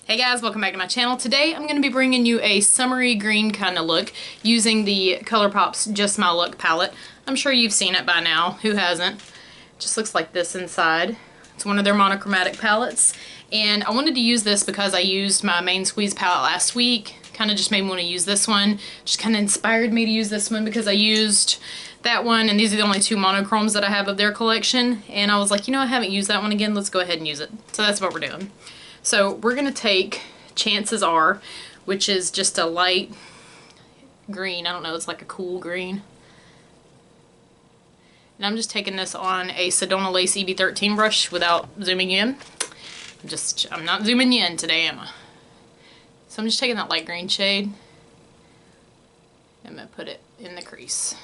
Hey guys, welcome back to my channel. Today I'm going to be bringing you a summery green kind of look using the Colourpop's Just My Look palette. I'm sure you've seen it by now. Who hasn't? It just looks like this inside. It's one of their monochromatic palettes. And I wanted to use this because I used my main squeeze palette last week. Kind of just made me want to use this one. Just kind of inspired me to use this one because I used that one, and these are the only two monochromes that I have of their collection. And I was like, you know, I haven't used that one again. Let's go ahead and use it. So that's what we're doing. So we're going to take Chances Are, which is just a light green. I don't know, it's like a cool green. And I'm just taking this on a Sedona Lace EB13 brush without zooming in. I'm not zooming you in today, am I? So I'm just taking that light green shade. I'm going to put it in the crease.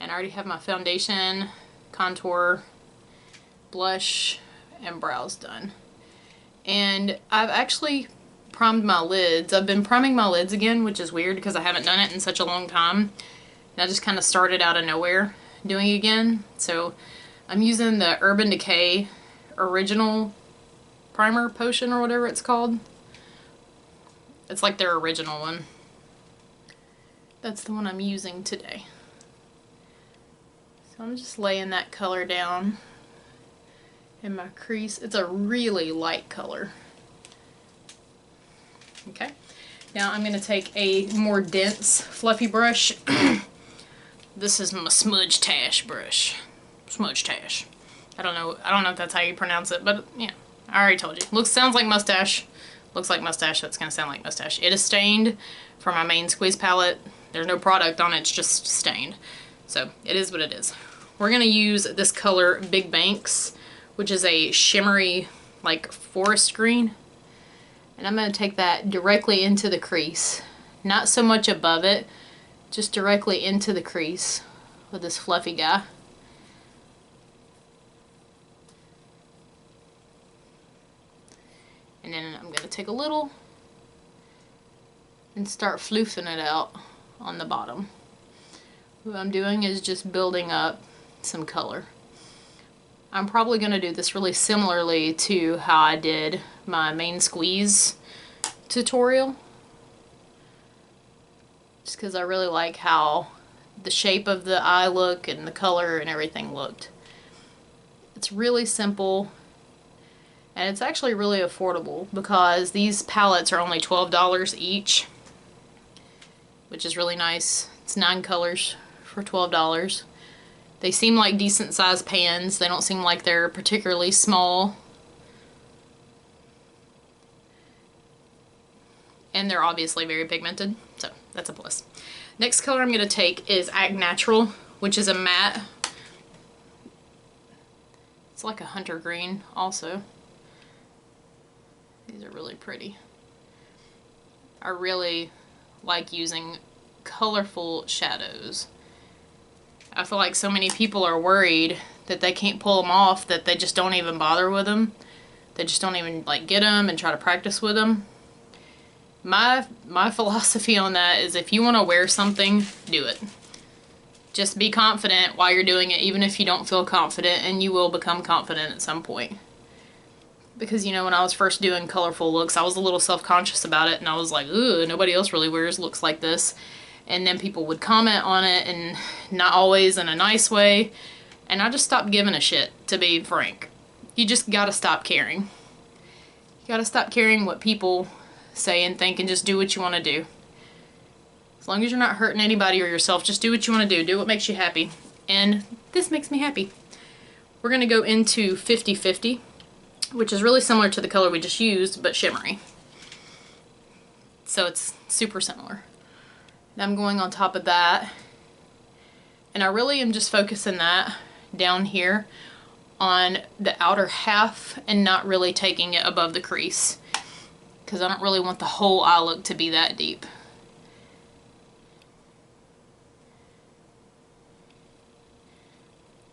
And I already have my foundation, contour, blush, and brows done. And I've actually primed my lids. I've been priming my lids again, which is weird because I haven't done it in such a long time. And I just kind of started out of nowhere doing it again. So I'm using the Urban Decay Original Primer Potion or whatever it's called. It's like their original one. That's the one I'm using today. So I'm just laying that color down in my crease. It's a really light color. Okay, now I'm going to take a more dense fluffy brush. This is my Smudge Tash brush. Smudge Tash. I don't know if that's how you pronounce it, but yeah, I already told you. Sounds like mustache. Looks like mustache, so it's going to sound like mustache. It is stained from my main squeeze palette. There's no product on it, it's just stained. So it is what it is. We're going to use this color Big Banks, which is a shimmery, like, forest green. And I'm going to take that directly into the crease. Not so much above it, just directly into the crease with this fluffy guy. And then I'm going to take a little and start floofing it out on the bottom. What I'm doing is just building up some color. I'm probably going to do this really similarly to how I did my main squeeze tutorial. Just because I really like how the shape of the eye look and the color and everything looked. It's really simple, and it's actually really affordable because these palettes are only $12 each, which is really nice. It's 9 colors for $12. They seem like decent sized pans. They don't seem like they're particularly small. And they're obviously very pigmented, so that's a plus. Next color I'm going to take is Act Natural, which is a matte. It's like a hunter green also. These are really pretty. I really like using colorful shadows. I feel like so many people are worried that they can't pull them off, that they just don't even bother with them. They just don't even like get them and try to practice with them. My philosophy on that is if you want to wear something, do it. Just be confident while you're doing it, even if you don't feel confident, and you will become confident at some point. Because, you know, when I was first doing colorful looks, I was a little self-conscious about it, and I was like, ooh, nobody else really wears looks like this. And then people would comment on it, and not always in a nice way. And I just stopped giving a shit, to be frank. You just gotta stop caring. You gotta stop caring what people say and think and just do what you want to do. As long as you're not hurting anybody or yourself, just do what you want to do. Do what makes you happy. And this makes me happy. We're gonna go into 50-50, which is really similar to the color we just used, but shimmery. So it's super similar. I'm going on top of that, and I really am just focusing that down here on the outer half and not really taking it above the crease because I don't really want the whole eye look to be that deep.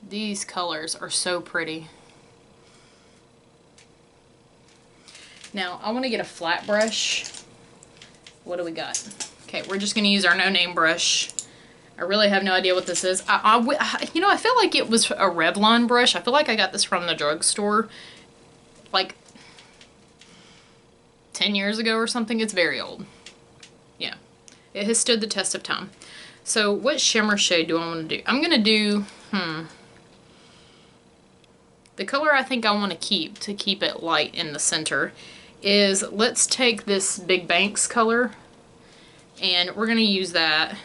These colors are so pretty. Now I want to get a flat brush. What do we got? Okay, we're just going to use our no-name brush. I really have no idea what this is. You know, I feel like it was a Revlon brush. I feel like I got this from the drugstore. Like, 10 years ago or something. It's very old. Yeah, it has stood the test of time. So what shimmer shade do I want to do? I'm going to do, the color I think I want to keep it light in the center is, let's take this Big Banks color and we're going to use that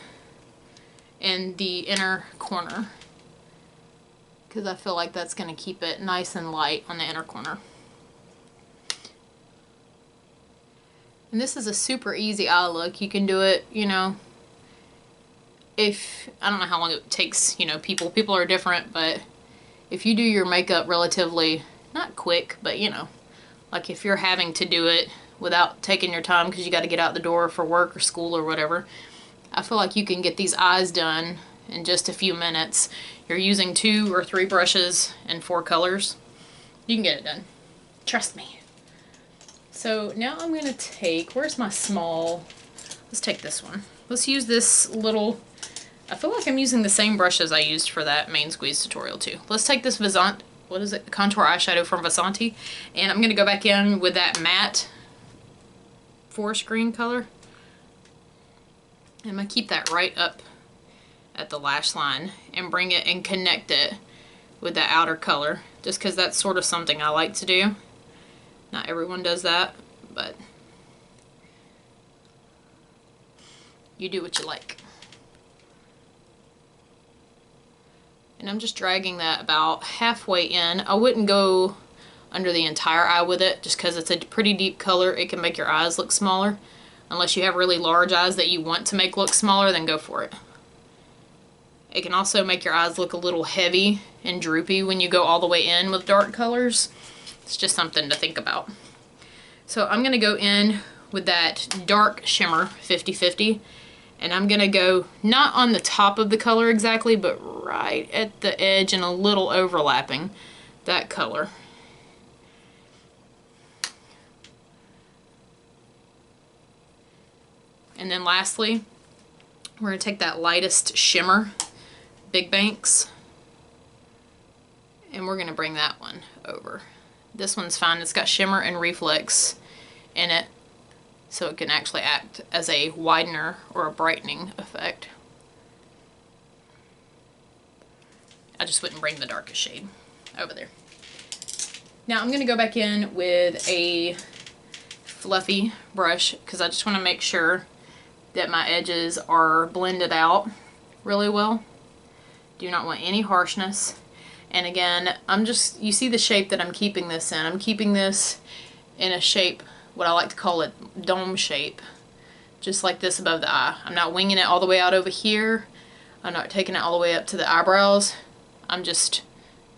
in the inner corner because I feel like that's going to keep it nice and light on the inner corner. And this is a super easy eye look. You can do it, you know, if, I don't know how long it takes, you know, people are different, but if you do your makeup relatively, not quick, but you know, like if you're having to do it without taking your time because you got to get out the door for work or school or whatever, I feel like you can get these eyes done in just a few minutes. You're using 2 or 3 brushes and 4 colors. You can get it done. Trust me. So now I'm going to take, where's my small, let's take this one. Let's use this little, I feel like I'm using the same brush as I used for that main squeeze tutorial too. Let's take this Vizant, what is it, contour eyeshadow from Vasanti, and I'm going to go back in with that matte forest green color. And I'm going to keep that right up at the lash line and bring it and connect it with that outer color, just because that's sort of something I like to do. Not everyone does that, but you do what you like. And I'm just dragging that about halfway in. I wouldn't go under the entire eye with it just because it's a pretty deep color. It can make your eyes look smaller. Unless you have really large eyes that you want to make look smaller, then go for it. It can also make your eyes look a little heavy and droopy when you go all the way in with dark colors. It's just something to think about. So I'm going to go in with that dark shimmer 50/50, and I'm going to go not on the top of the color exactly, but right at the edge and a little overlapping that color. And then lastly, we're going to take that lightest shimmer, Big Banks, and we're going to bring that one over. This one's fine. It's got shimmer and reflex in it, so it can actually act as a widener or a brightening effect. I just wouldn't bring the darkest shade over there. Now I'm going to go back in with a fluffy brush because I just want to make sure that my edges are blended out really well. Do not want any harshness. And again, you see the shape that I'm keeping this in. I'm keeping this in a shape, what I like to call it, dome shape. Just like this above the eye. I'm not winging it all the way out over here. I'm not taking it all the way up to the eyebrows. I'm just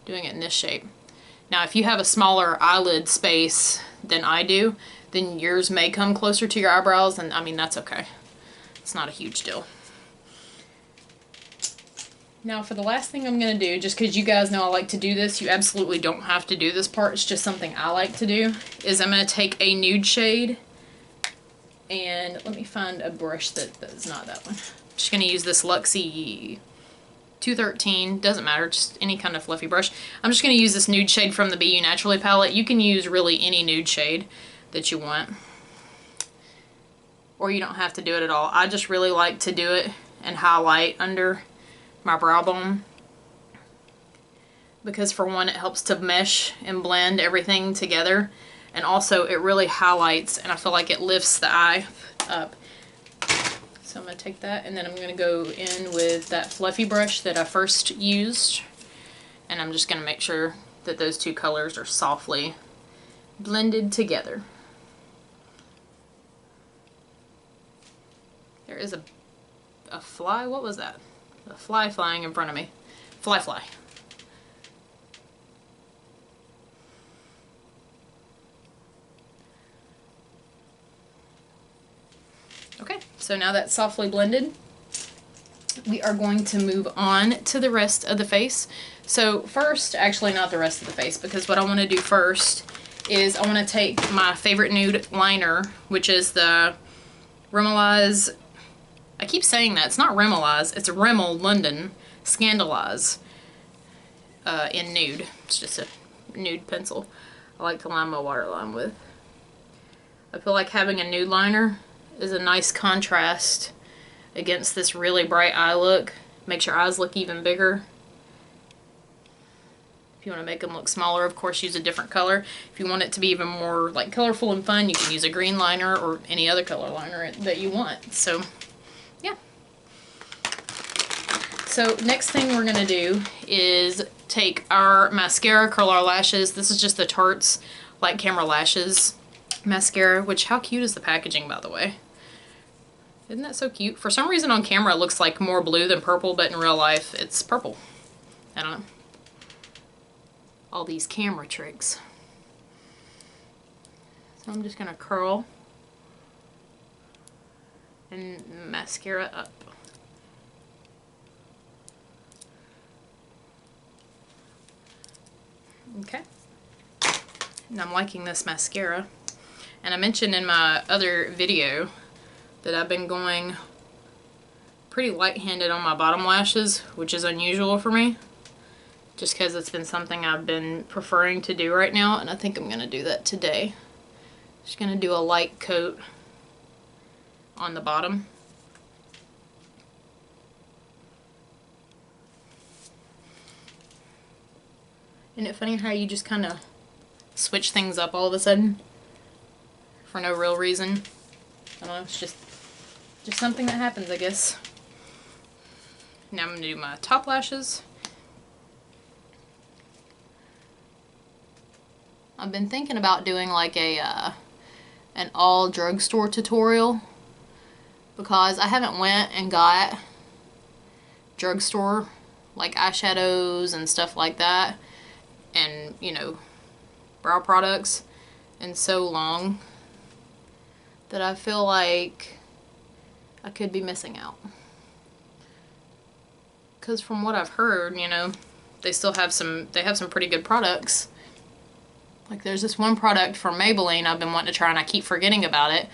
doing it in this shape. Now if you have a smaller eyelid space than I do, then yours may come closer to your eyebrows, and I mean, that's okay. It's not a huge deal. Now for the last thing I'm going to do, just because you guys know I like to do this, you absolutely don't have to do this part, it's just something I like to do, is I'm going to take a nude shade, and let me find a brush that's not that one. I'm just going to use this Luxie 213, doesn't matter, just any kind of fluffy brush. I'm just going to use this nude shade from the Be You Naturally palette. You can use really any nude shade that you want, or you don't have to do it at all. I just really like to do it and highlight under my brow bone, because for one, it helps to mesh and blend everything together, and also it really highlights, and I feel like it lifts the eye up. So I'm going to take that, and then I'm going to go in with that fluffy brush that I first used, and I'm just going to make sure that those two colors are softly blended together. There is a fly, what was that? A fly flying in front of me. Fly. Okay, so now that's softly blended, we are going to move on to the rest of the face. So first, actually not the rest of the face, because what I want to do first is I want to take my favorite nude liner, which is the Rimmel's, I keep saying that, it's not Rimmel's, it's a Rimmel London Scandalise in nude. It's just a nude pencil I like to line my waterline with. I feel like having a nude liner is a nice contrast against this really bright eye look. Makes your eyes look even bigger. If you want to make them look smaller, of course, use a different color. If you want it to be even more like colorful and fun, you can use a green liner or any other color liner that you want. So, yeah. So, next thing we're going to do is take our mascara, curl our lashes. This is just the Tarte's Light Camera Lashes mascara, which, how cute is the packaging, by the way? Isn't that so cute? For some reason on camera it looks like more blue than purple, but in real life it's purple. I don't know. All these camera tricks. So I'm just gonna curl and mascara up. Okay. And I'm liking this mascara. And I mentioned in my other video that I've been going pretty light-handed on my bottom lashes, which is unusual for me. Just because it's been something I've been preferring to do right now, and I think I'm going to do that today. Just going to do a light coat on the bottom. Isn't it funny how you just kind of switch things up all of a sudden for no real reason? I don't know, it's just something that happens, I guess. Now I'm going to do my top lashes. I've been thinking about doing like an all drugstore tutorial, because I haven't went and got drugstore like eyeshadows and stuff like that, and you know, brow products in so long that I feel like I could be missing out. Because from what I've heard, you know, they still have some pretty good products. Like there's this one product from Maybelline I've been wanting to try and I keep forgetting about it.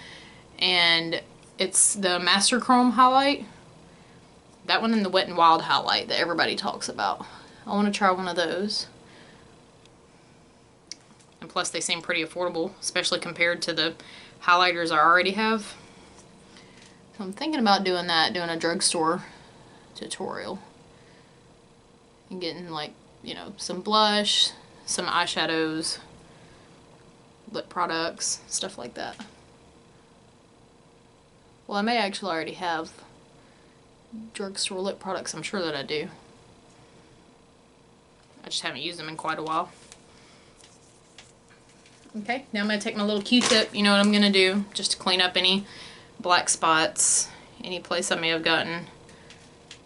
And it's the Master Chrome highlight. That one and the Wet n Wild highlight that everybody talks about. I want to try one of those. And plus they seem pretty affordable, especially compared to the highlighters I already have. So I'm thinking about doing that, doing a drugstore tutorial. And getting like, you know, some blush, some eyeshadows, lip products, stuff like that. Well, I may actually already have drugstore lip products, I'm sure that I do. I just haven't used them in quite a while. Okay, now I'm going to take my little Q-tip, you know what I'm going to do, just to clean up any black spots, any place I may have gotten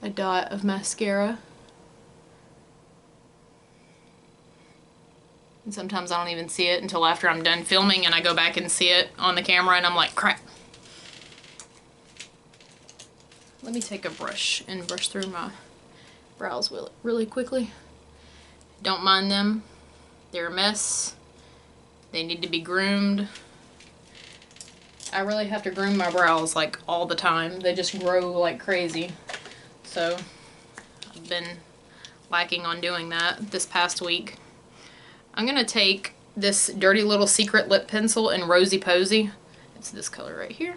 a dot of mascara. And sometimes I don't even see it until after I'm done filming and I go back and see it on the camera and I'm like, crap. Let me take a brush and brush through my brows really quickly. Don't mind them. They're a mess. They need to be groomed. I really have to groom my brows like all the time. They just grow like crazy. So I've been lacking on doing that this past week. I'm going to take this Dirty Little Secret lip pencil in Rosy Posy. It's this color right here.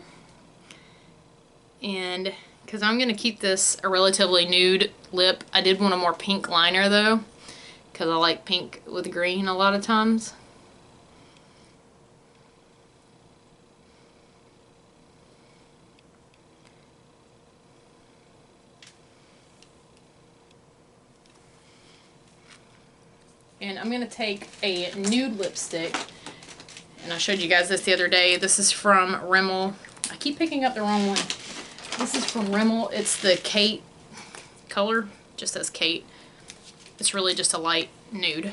And because I'm going to keep this a relatively nude lip, I did want a more pink liner though, because I like pink with green a lot of times. And I'm going to take a nude lipstick, and I showed you guys this the other day. This is from Rimmel. I keep picking up the wrong one. This is from Rimmel. It's the Kate color, just says Kate. It's really just a light nude.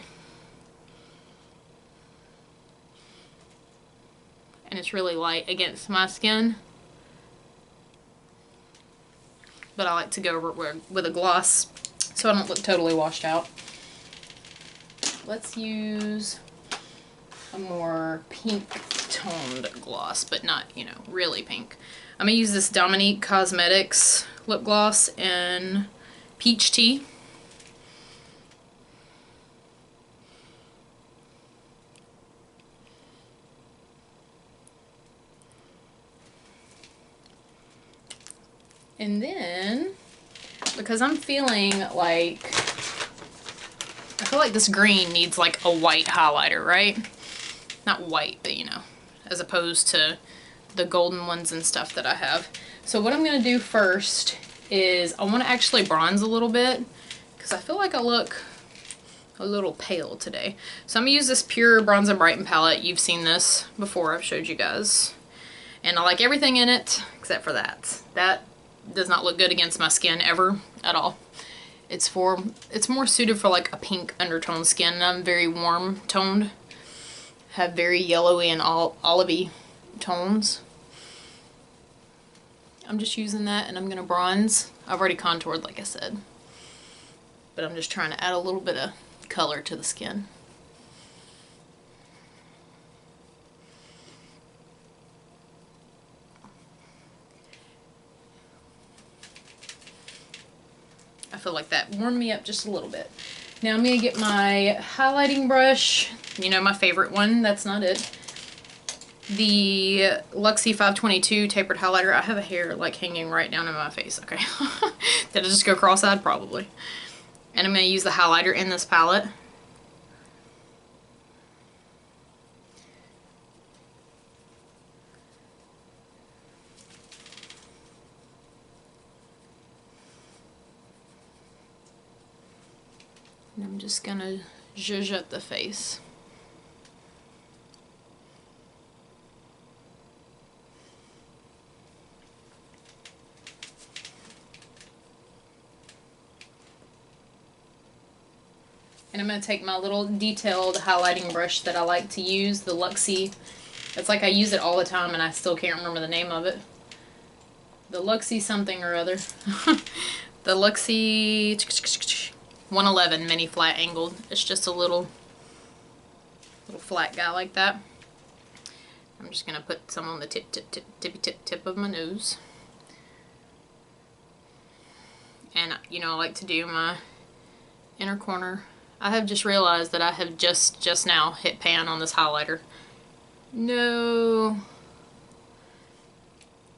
And it's really light against my skin. But I like to go over with a gloss so I don't look totally washed out. Let's use a more pink toned gloss, but not, you know, really pink. I'm going to use this Dominique Cosmetics lip gloss in Peach Tea. And then, because I'm feeling like, I feel like this green needs like a white highlighter, right? Not white, but you know, as opposed to the golden ones and stuff that I have. So what I'm gonna do first is I wanna actually bronze a little bit because I feel like I look a little pale today. So I'm gonna use this pure Bronze and Brighten palette. You've seen this before, I've showed you guys. And I like everything in it except for that. That does not look good against my skin ever at all. It's more suited for like a pink undertone skin, and I'm very warm toned. Have very yellowy and olivey tones. I'm just using that and I'm gonna bronze. I've already contoured like I said, but I'm just trying to add a little bit of color to the skin. I feel like that warmed me up just a little bit. Now I'm going to get my highlighting brush, you know, my favorite one, that's not it. The Luxie 522 tapered highlighter. I have a hair like hanging right down in my face, okay. Did I just go cross-eyed? Probably. And I'm going to use the highlighter in this palette. And I'm just going to zhuzh up the face. And I'm going to take my little detailed highlighting brush that I like to use, the Luxie. It's like I use it all the time and I still can't remember the name of it. The Luxie something or other. The Luxie 111 mini flat angled. It's just a little flat guy like that. I'm just going to put some on the tip of my nose. And you know, I like to do my inner corner. I have just realized that I have just now hit pan on this highlighter. No.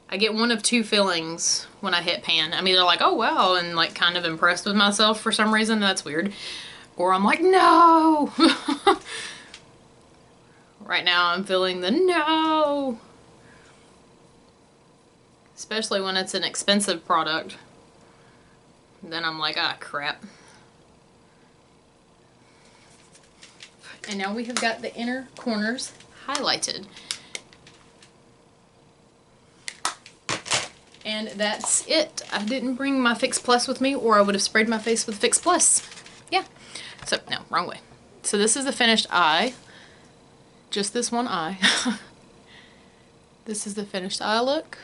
I get one of two feelings when I hit pan. I'm either like, oh wow, and like kind of impressed with myself for some reason, that's weird. Or I'm like, no! Right now I'm feeling the no! Especially when it's an expensive product. Then I'm like, ah, crap. And now we have got the inner corners highlighted. And that's it. I didn't bring my Fix Plus with me, or I would have sprayed my face with Fix Plus. Yeah. So, no, wrong way. So this is the finished eye. Just this one eye. This is the finished eye look.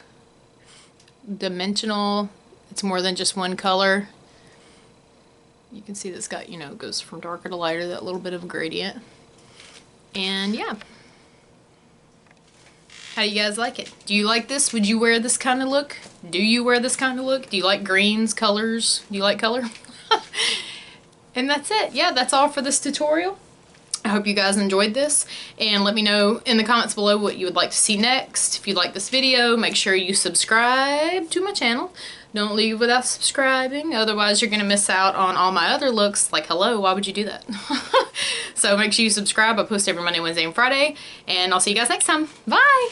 Dimensional. It's more than just one color. You can see this got, you know, goes from darker to lighter, that little bit of gradient. And yeah. How do you guys like it? Do you like this? Would you wear this kind of look? Do you wear this kind of look? Do you like greens, colors? Do you like color? And that's it. Yeah, that's all for this tutorial. I hope you guys enjoyed this, and let me know in the comments below what you would like to see next. If you like this video, make sure you subscribe to my channel. Don't leave without subscribing, otherwise you're going to miss out on all my other looks. Like, hello, why would you do that? So make sure you subscribe. I post every Monday, Wednesday, and Friday, and I'll see you guys next time. Bye!